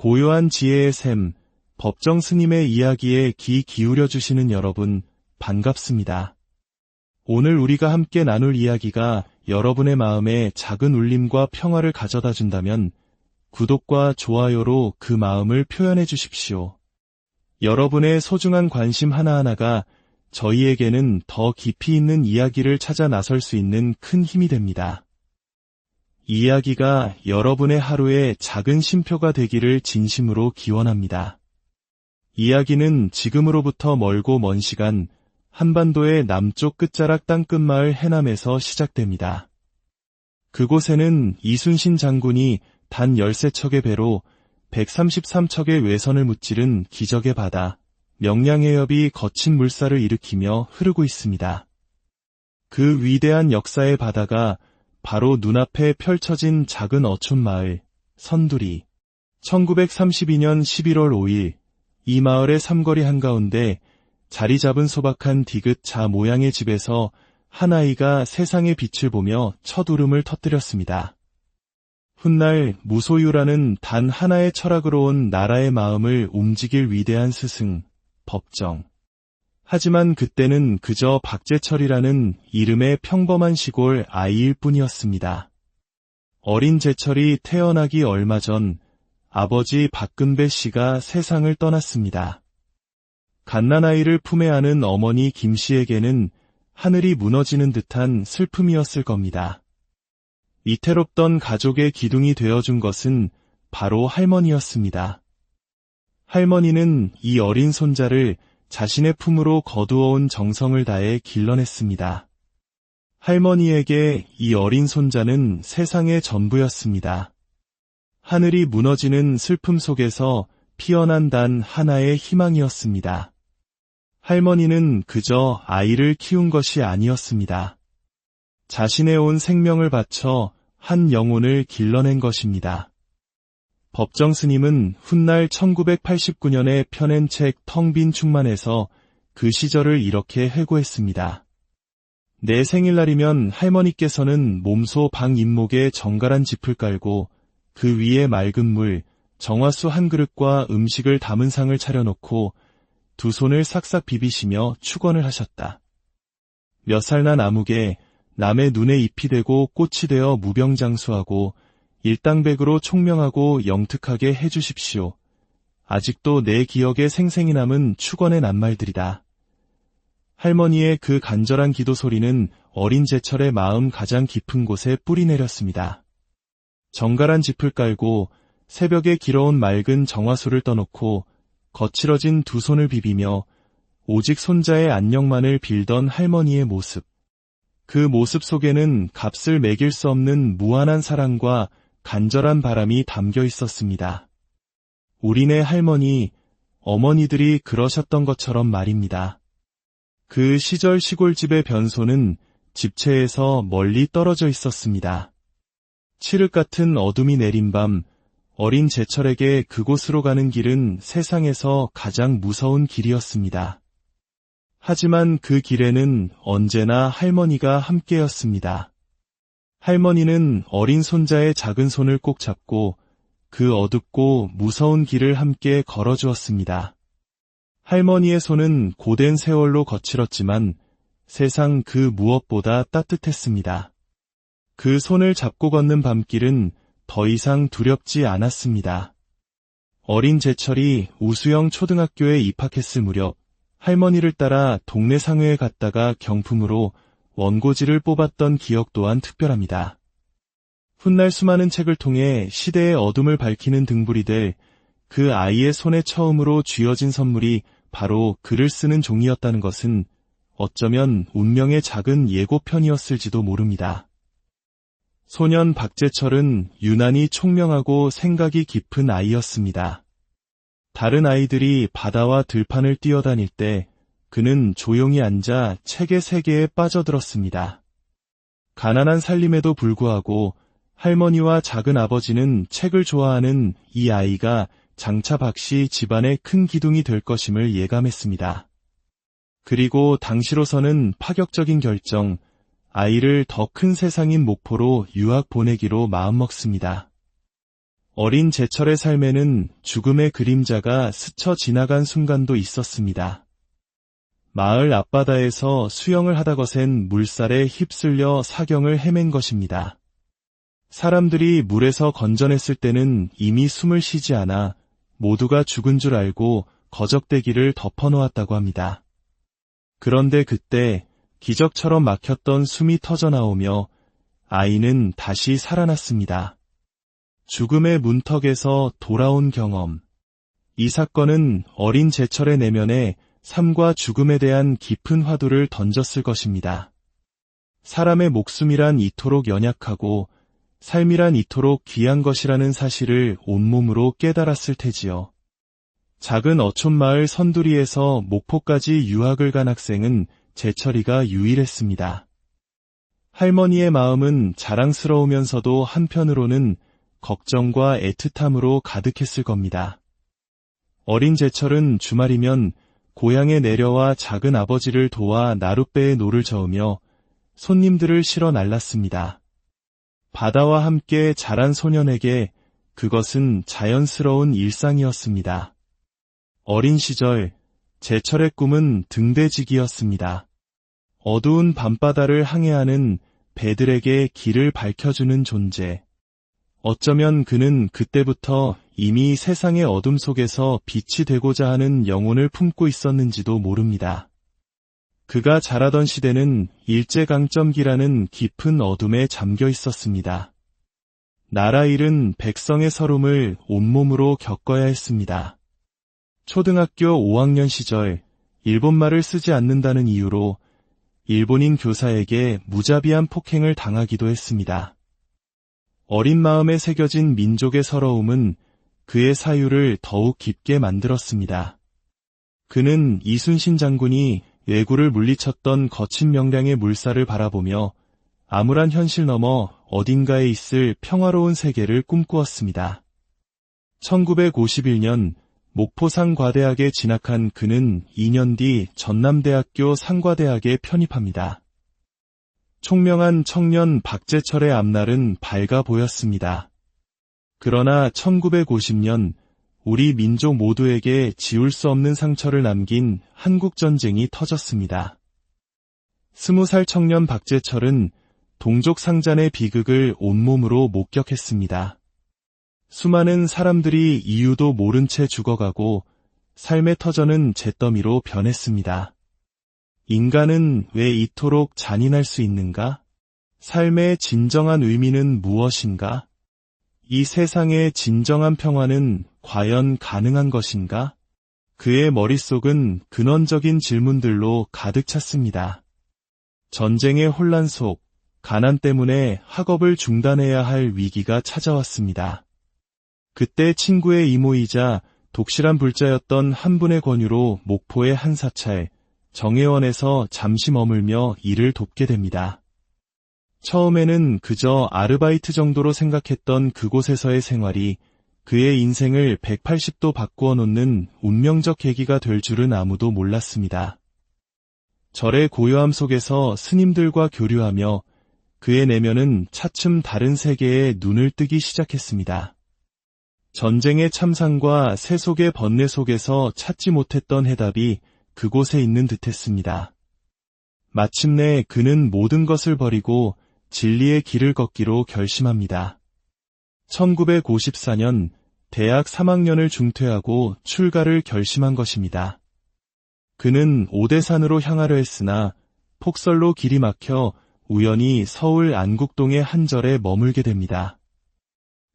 고요한 지혜의 샘, 법정 스님의 이야기에 귀 기울여 주시는 여러분, 반갑습니다. 오늘 우리가 함께 나눌 이야기가 여러분의 마음에 작은 울림과 평화를 가져다 준다면 구독과 좋아요로 그 마음을 표현해 주십시오. 여러분의 소중한 관심 하나하나가 저희에게는 더 깊이 있는 이야기를 찾아 나설 수 있는 큰 힘이 됩니다. 이 이야기가 여러분의 하루에 작은 쉼표가 되기를 진심으로 기원합니다. 이야기는 지금으로부터 멀고 먼 시간 한반도의 남쪽 끝자락 땅끝마을 해남에서 시작됩니다. 그곳에는 이순신 장군이 단 13척의 배로 133척의 외선을 무찌른 기적의 바다, 명량해협이 거친 물살을 일으키며 흐르고 있습니다. 그 위대한 역사의 바다가 바로 눈앞에 펼쳐진 작은 어촌 마을, 선두리. 1932년 11월 5일, 이 마을의 삼거리 한가운데 자리 잡은 소박한 디귿 자 모양의 집에서 한 아이가 세상의 빛을 보며 첫 울음을 터뜨렸습니다. 훗날 무소유라는 단 하나의 철학으로 온 나라의 마음을 움직일 위대한 스승, 법정. 하지만 그때는 그저 박재철이라는 이름의 평범한 시골 아이일 뿐이었습니다. 어린 재철이 태어나기 얼마 전 아버지 박근배 씨가 세상을 떠났습니다. 갓난아이를 품에 안은 어머니 김 씨에게는 하늘이 무너지는 듯한 슬픔이었을 겁니다. 위태롭던 가족의 기둥이 되어준 것은 바로 할머니였습니다. 할머니는 이 어린 손자를 자신의 품으로 거두어온 정성을 다해 길러냈습니다. 할머니에게 이 어린 손자는 세상의 전부였습니다. 하늘이 무너지는 슬픔 속에서 피어난 단 하나의 희망이었습니다. 할머니는 그저 아이를 키운 것이 아니었습니다. 자신의 온 생명을 바쳐 한 영혼을 길러낸 것입니다. 법정 스님은 훗날 1989년에 펴낸 책 텅 빈 충만에서 그 시절을 이렇게 회고했습니다. 내 생일날이면 할머니께서는 몸소 방 잇목에 정갈한 짚을 깔고 그 위에 맑은 물, 정화수 한 그릇과 음식을 담은 상을 차려놓고 두 손을 싹싹 비비시며 축원을 하셨다. 몇 살 난 아무개, 남의 눈에 잎이 되고 꽃이 되어 무병장수하고 일당백으로 총명하고 영특하게 해주십시오. 아직도 내 기억에 생생히 남은 축원의 낱말들이다. 할머니의 그 간절한 기도 소리는 어린 제철의 마음 가장 깊은 곳에 뿌리 내렸습니다. 정갈한 짚을 깔고 새벽에 길어온 맑은 정화수를 떠놓고 거칠어진 두 손을 비비며 오직 손자의 안녕만을 빌던 할머니의 모습. 그 모습 속에는 값을 매길 수 없는 무한한 사랑과 간절한 바람이 담겨 있었습니다. 우리네 할머니, 어머니들이 그러셨던 것처럼 말입니다. 그 시절 시골집의 변소는 집채에서 멀리 떨어져 있었습니다. 칠흑 같은 어둠이 내린 밤, 어린 제철에게 그곳으로 가는 길은 세상에서 가장 무서운 길이었습니다. 하지만 그 길에는 언제나 할머니가 함께였습니다. 할머니는 어린 손자의 작은 손을 꼭 잡고 그 어둡고 무서운 길을 함께 걸어주었습니다. 할머니의 손은 고된 세월로 거칠었지만 세상 그 무엇보다 따뜻했습니다. 그 손을 잡고 걷는 밤길은 더 이상 두렵지 않았습니다. 어린 제철이 우수영 초등학교에 입학했을 무렵 할머니를 따라 동네 상회에 갔다가 경품으로 원고지를 뽑았던 기억 또한 특별합니다. 훗날 수많은 책을 통해 시대의 어둠을 밝히는 등불이 될 그 아이의 손에 처음으로 쥐어진 선물이 바로 글을 쓰는 종이였다는 것은 어쩌면 운명의 작은 예고편이었을지도 모릅니다. 소년 박재철은 유난히 총명하고 생각이 깊은 아이였습니다. 다른 아이들이 바다와 들판을 뛰어다닐 때 그는 조용히 앉아 책의 세계에 빠져들었습니다. 가난한 살림에도 불구하고 할머니와 작은 아버지는 책을 좋아하는 이 아이가 장차 박씨 집안의 큰 기둥이 될 것임을 예감했습니다. 그리고 당시로서는 파격적인 결정, 아이를 더 큰 세상인 목포로 유학 보내기로 마음먹습니다. 어린 제철의 삶에는 죽음의 그림자가 스쳐 지나간 순간도 있었습니다. 마을 앞바다에서 수영을 하다 거센 물살에 휩쓸려 사경을 헤맨 것입니다. 사람들이 물에서 건져냈을 때는 이미 숨을 쉬지 않아 모두가 죽은 줄 알고 거적대기를 덮어놓았다고 합니다. 그런데 그때 기적처럼 막혔던 숨이 터져나오며 아이는 다시 살아났습니다. 죽음의 문턱에서 돌아온 경험. 이 사건은 어린 제철의 내면에 삶과 죽음에 대한 깊은 화두를 던졌을 것입니다. 사람의 목숨이란 이토록 연약하고 삶이란 이토록 귀한 것이라는 사실을 온몸으로 깨달았을 테지요. 작은 어촌마을 선두리에서 목포까지 유학을 간 학생은 제철이가 유일했습니다. 할머니의 마음은 자랑스러우면서도 한편으로는 걱정과 애틋함으로 가득했을 겁니다. 어린 제철은 주말이면 고향에 내려와 작은 아버지를 도와 나룻배에 노를 저으며 손님들을 실어 날랐습니다. 바다와 함께 자란 소년에게 그것은 자연스러운 일상이었습니다. 어린 시절 제철의 꿈은 등대지기였습니다. 어두운 밤바다를 항해하는 배들에게 길을 밝혀주는 존재. 어쩌면 그는 그때부터 이미 세상의 어둠 속에서 빛이 되고자 하는 영혼을 품고 있었는지도 모릅니다. 그가 자라던 시대는 일제강점기라는 깊은 어둠에 잠겨 있었습니다. 나라 잃은 백성의 서름을 온몸으로 겪어야 했습니다. 초등학교 5학년 시절 일본말을 쓰지 않는다는 이유로 일본인 교사에게 무자비한 폭행을 당하기도 했습니다. 어린 마음에 새겨진 민족의 서러움은 그의 사유를 더욱 깊게 만들었습니다. 그는 이순신 장군이 왜구를 물리쳤던 거친 명량의 물살을 바라보며 암울한 현실 너머 어딘가에 있을 평화로운 세계를 꿈꾸었습니다. 1951년 목포 상과대학에 진학한 그는 2년 뒤 전남대학교 상과대학에 편입합니다. 총명한 청년 박제철의 앞날은 밝아 보였습니다. 그러나 1950년 우리 민족 모두에게 지울 수 없는 상처를 남긴 한국전쟁이 터졌습니다. 20살 청년 박제철은 동족 상잔의 비극을 온몸으로 목격했습니다. 수많은 사람들이 이유도 모른 채 죽어가고 삶의 터전은 잿더미로 변했습니다. 인간은 왜 이토록 잔인할 수 있는가? 삶의 진정한 의미는 무엇인가? 이 세상의 진정한 평화는 과연 가능한 것인가? 그의 머릿속은 근원적인 질문들로 가득 찼습니다. 전쟁의 혼란 속, 가난 때문에 학업을 중단해야 할 위기가 찾아왔습니다. 그때 친구의 이모이자 독실한 불자였던 한 분의 권유로 목포의 한 사찰, 정회원에서 잠시 머물며 일을 돕게 됩니다. 처음에는 그저 아르바이트 정도로 생각했던 그곳에서의 생활이 그의 인생을 180도 바꾸어 놓는 운명적 계기가 될 줄은 아무도 몰랐습니다. 절의 고요함 속에서 스님들과 교류하며 그의 내면은 차츰 다른 세계에 눈을 뜨기 시작했습니다. 전쟁의 참상과 세속의 번뇌 속에서 찾지 못했던 해답이 그곳에 있는 듯했습니다. 마침내 그는 모든 것을 버리고 진리의 길을 걷기로 결심합니다. 1954년 대학 3학년을 중퇴하고 출가를 결심한 것입니다. 그는 오대산으로 향하려 했으나 폭설로 길이 막혀 우연히 서울 안국동의 한 절에 머물게 됩니다.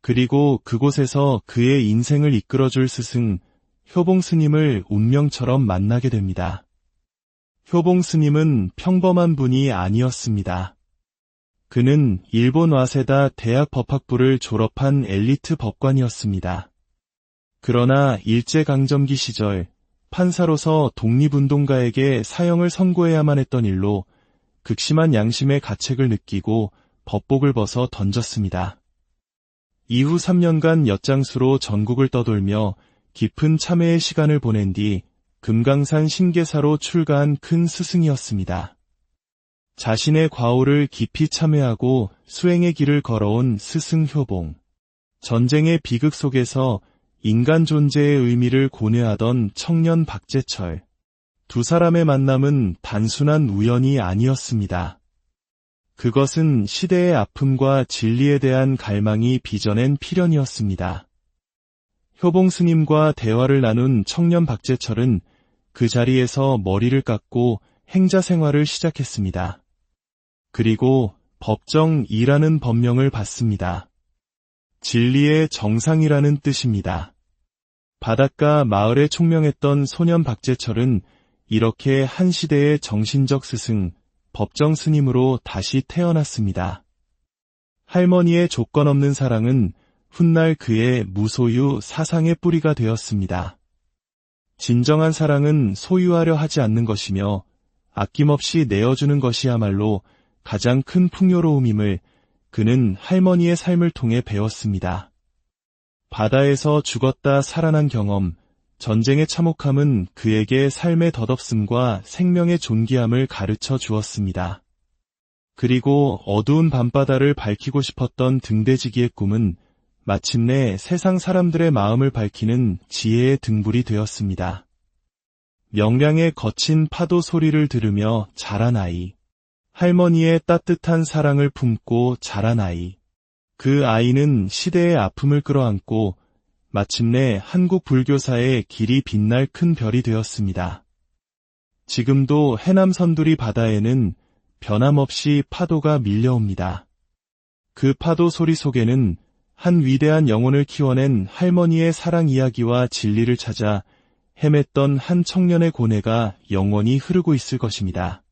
그리고 그곳에서 그의 인생을 이끌어줄 스승 효봉 스님을 운명처럼 만나게 됩니다. 효봉 스님은 평범한 분이 아니었습니다. 그는 일본 와세다 대학 법학부를 졸업한 엘리트 법관이었습니다. 그러나 일제강점기 시절 판사로서 독립운동가에게 사형을 선고해야만 했던 일로 극심한 양심의 가책을 느끼고 법복을 벗어 던졌습니다. 이후 3년간 엿장수로 전국을 떠돌며 깊은 참회의 시간을 보낸 뒤 금강산 신계사로 출가한 큰 스승이었습니다. 자신의 과오를 깊이 참회하고 수행의 길을 걸어온 스승 효봉. 전쟁의 비극 속에서 인간 존재의 의미를 고뇌하던 청년 박재철. 두 사람의 만남은 단순한 우연이 아니었습니다. 그것은 시대의 아픔과 진리에 대한 갈망이 빚어낸 필연이었습니다. 효봉 스님과 대화를 나눈 청년 박재철은 그 자리에서 머리를 깎고 행자 생활을 시작했습니다. 그리고 법정이라는 법명을 받습니다. 진리의 정상이라는 뜻입니다. 바닷가 마을에 총명했던 소년 박재철은 이렇게 한 시대의 정신적 스승, 법정 스님으로 다시 태어났습니다. 할머니의 조건 없는 사랑은 훗날 그의 무소유 사상의 뿌리가 되었습니다. 진정한 사랑은 소유하려 하지 않는 것이며 아낌없이 내어주는 것이야말로 가장 큰 풍요로움임을 그는 할머니의 삶을 통해 배웠습니다. 바다에서 죽었다 살아난 경험, 전쟁의 참혹함은 그에게 삶의 덧없음과 생명의 존귀함을 가르쳐 주었습니다. 그리고 어두운 밤바다를 밝히고 싶었던 등대지기의 꿈은 마침내 세상 사람들의 마음을 밝히는 지혜의 등불이 되었습니다. 명량의 거친 파도 소리를 들으며 자란 아이. 할머니의 따뜻한 사랑을 품고 자란 아이. 그 아이는 시대의 아픔을 끌어안고 마침내 한국 불교사의 길이 빛날 큰 별이 되었습니다. 지금도 해남 선두리 바다에는 변함없이 파도가 밀려옵니다. 그 파도 소리 속에는 한 위대한 영혼을 키워낸 할머니의 사랑 이야기와 진리를 찾아 헤맸던 한 청년의 고뇌가 영원히 흐르고 있을 것입니다.